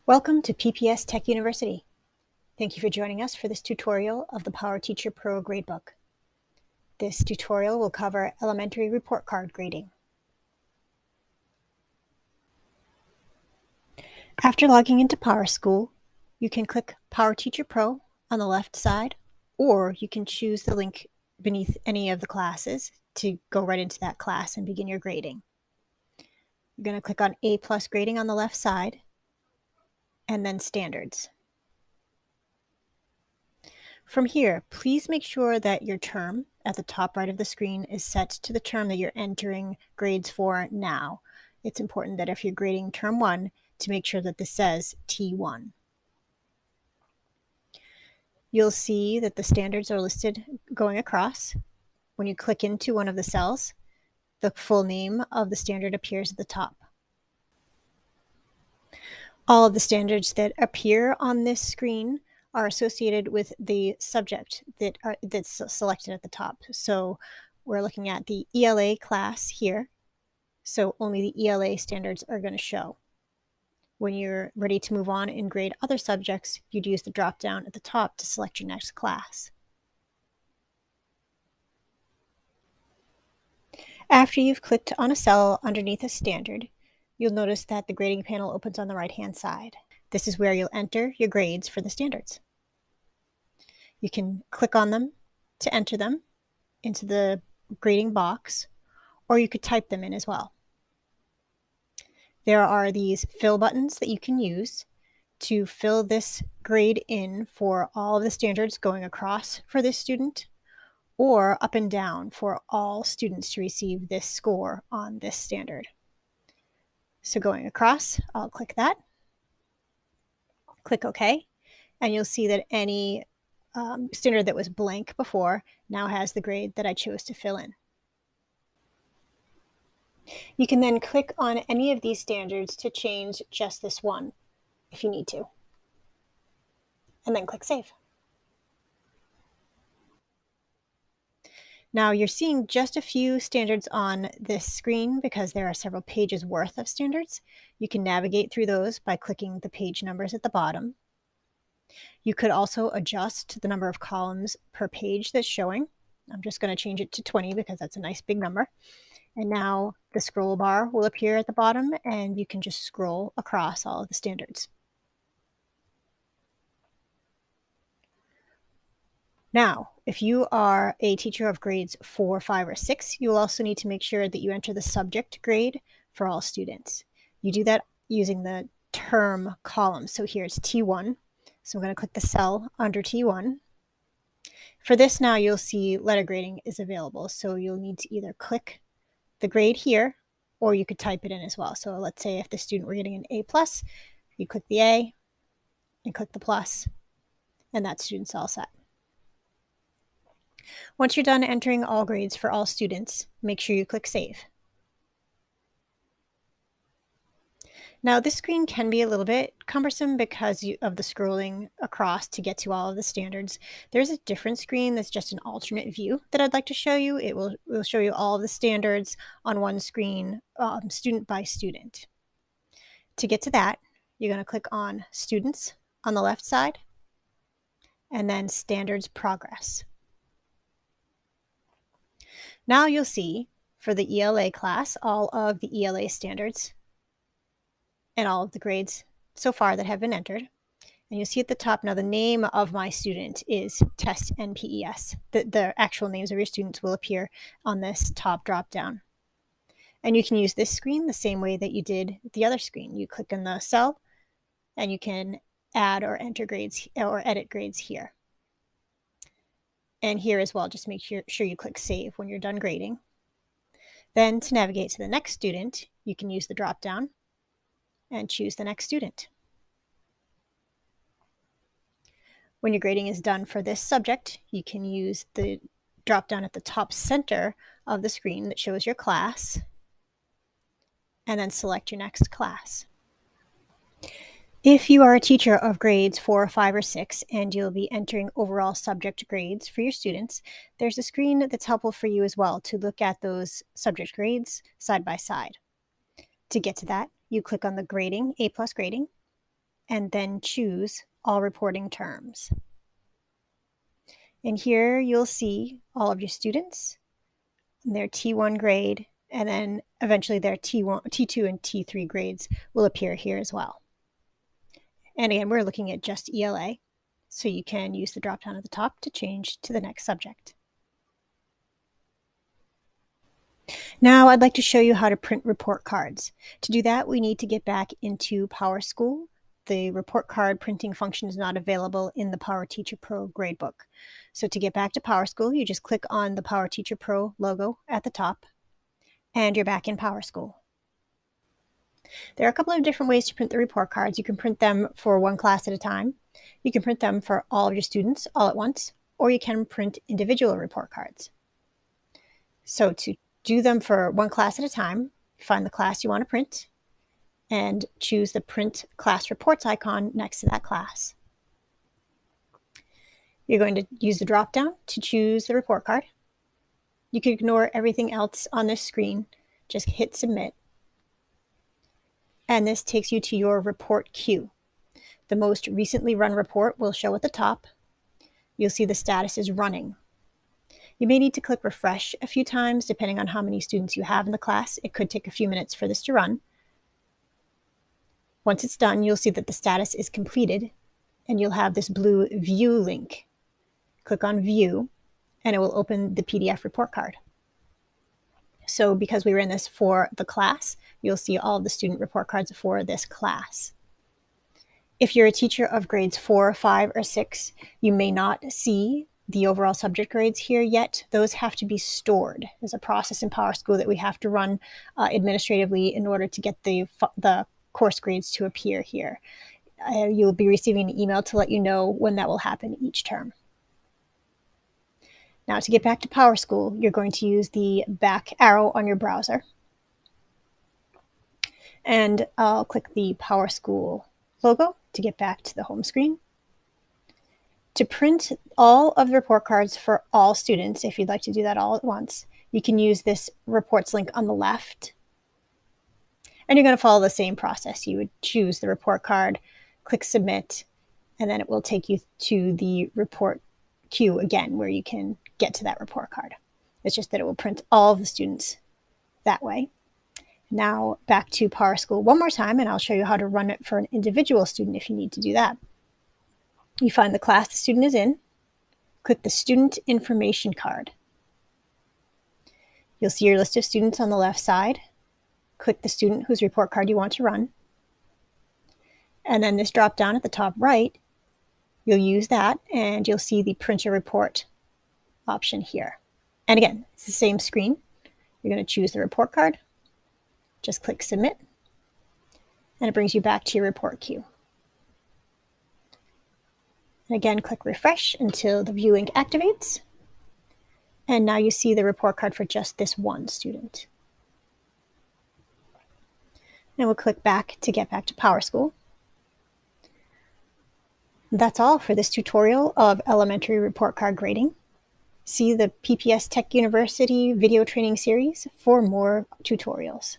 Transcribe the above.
Welcome to PPS Tech University. Thank you for joining us for this tutorial of the PowerTeacher Pro Gradebook. This tutorial will cover elementary report card grading. After logging into PowerSchool, you can click PowerTeacher Pro on the left side, or you can choose the link beneath any of the classes to go right into that class and begin your grading. You're going to click on A+ grading on the left side, and then standards. From here, please make sure that your term at the top right of the screen is set to the term that you're entering grades for now. It's important that if you're grading term 1, to make sure that this says T1. You'll see that the standards are listed going across. When you click into one of the cells, the full name of the standard appears at the top. All of the standards that appear on this screen are associated with the subject that's selected at the top. So we're looking at the ELA class here. So only the ELA standards are going to show. When you're ready to move on and grade other subjects, you'd use the drop down at the top to select your next class. After you've clicked on a cell underneath a standard, you'll notice that the grading panel opens on the right-hand side. This is where you'll enter your grades for the standards. You can click on them to enter them into the grading box, or you could type them in as well. There are these fill buttons that you can use to fill this grade in for all of the standards going across for this student, or up and down for all students to receive this score on this standard. So going across, I'll click that. Click OK, and you'll see that any standard that was blank before now has the grade that I chose to fill in. You can then click on any of these standards to change just this one if you need to, and then click Save. Now you're seeing just a few standards on this screen because there are several pages worth of standards. You can navigate through those by clicking the page numbers at the bottom. You could also adjust the number of columns per page that's showing. I'm just going to change it to 20 because that's a nice big number. And now the scroll bar will appear at the bottom, and you can just scroll across all of the standards. Now, if you are a teacher of grades 4, 5, or 6, you'll also need to make sure that you enter the subject grade for all students. You do that using the term column. So here it's T1. So I'm going to click the cell under T1. For this now, you'll see letter grading is available. So you'll need to either click the grade here, or you could type it in as well. So let's say if the student were getting an A+, you click the A and click the plus, and that student's all set. Once you're done entering all grades for all students, make sure you click Save. Now this screen can be a little bit cumbersome because of the scrolling across to get to all of the standards. There's a different screen that's just an alternate view that I'd like to show you. It will show you all of the standards on one screen, student by student. To get to that, you're going to click on Students on the left side, and then Standards Progress. Now you'll see for the ELA class all of the ELA standards and all of the grades so far that have been entered. And you'll see at the top now the name of my student is Test NPES. The actual names of your students will appear on this top drop down. And you can use this screen the same way that you did the other screen. You click on the cell and you can add or enter grades or edit grades here. And here as well, just make sure you click Save when you're done grading. Then to navigate to the next student, you can use the drop down and choose the next student. When your grading is done for this subject, you can use the drop down at the top center of the screen that shows your class, and then select your next class. If you are a teacher of grades 4, 5, or 6, and you'll be entering overall subject grades for your students, there's a screen that's helpful for you as well to look at those subject grades side by side. To get to that, you click on the grading, A+ grading, and then choose All Reporting Terms. And here you'll see all of your students, their T1 grade, and then eventually their T1, T2, and T3 grades will appear here as well. And again, we're looking at just ELA, so you can use the drop-down at the top to change to the next subject. Now I'd like to show you how to print report cards. To do that, we need to get back into PowerSchool. The report card printing function is not available in the PowerTeacher Pro gradebook. So to get back to PowerSchool, you just click on the PowerTeacher Pro logo at the top, and you're back in PowerSchool. There are a couple of different ways to print the report cards. You can print them for one class at a time. You can print them for all of your students all at once, or you can print individual report cards. So to do them for one class at a time, find the class you want to print and choose the Print Class Reports icon next to that class. You're going to use the drop-down to choose the report card. You can ignore everything else on this screen. Just hit Submit. And this takes you to your report queue. The most recently run report will show at the top. You'll see the status is running. You may need to click refresh a few times depending on how many students you have in the class. It could take a few minutes for this to run. Once it's done, you'll see that the status is completed and you'll have this blue View link. Click on View and it will open the PDF report card. So because we ran this for the class, you'll see all of the student report cards for this class. If you're a teacher of grades 4, 5, or 6, you may not see the overall subject grades here yet. Those have to be stored. There's a process in PowerSchool that we have to run administratively in order to get the course grades to appear here. You'll be receiving an email to let you know when that will happen each term. Now to get back to PowerSchool, you're going to use the back arrow on your browser. And I'll click the PowerSchool logo to get back to the home screen. To print all of the report cards for all students, if you'd like to do that all at once, you can use this reports link on the left. And you're going to follow the same process. You would choose the report card, click Submit, and then it will take you to the report queue again, where you can get to that report card. It's just that it will print all of the students that way. Now back to PowerSchool one more time, and I'll show you how to run it for an individual student if you need to do that. You find the class the student is in, click the Student Information card. You'll see your list of students on the left side. Click the student whose report card you want to run. And then this drop down at the top right, you'll use that and you'll see the Print a Report option here. And again, it's the same screen. You're going to choose the report card, just click Submit, and it brings you back to your report queue. And again, click refresh until the view link activates. And now you see the report card for just this one student. And we'll click back to get back to PowerSchool. That's all for this tutorial of elementary report card grading. See the PPS Tech University video training series for more tutorials.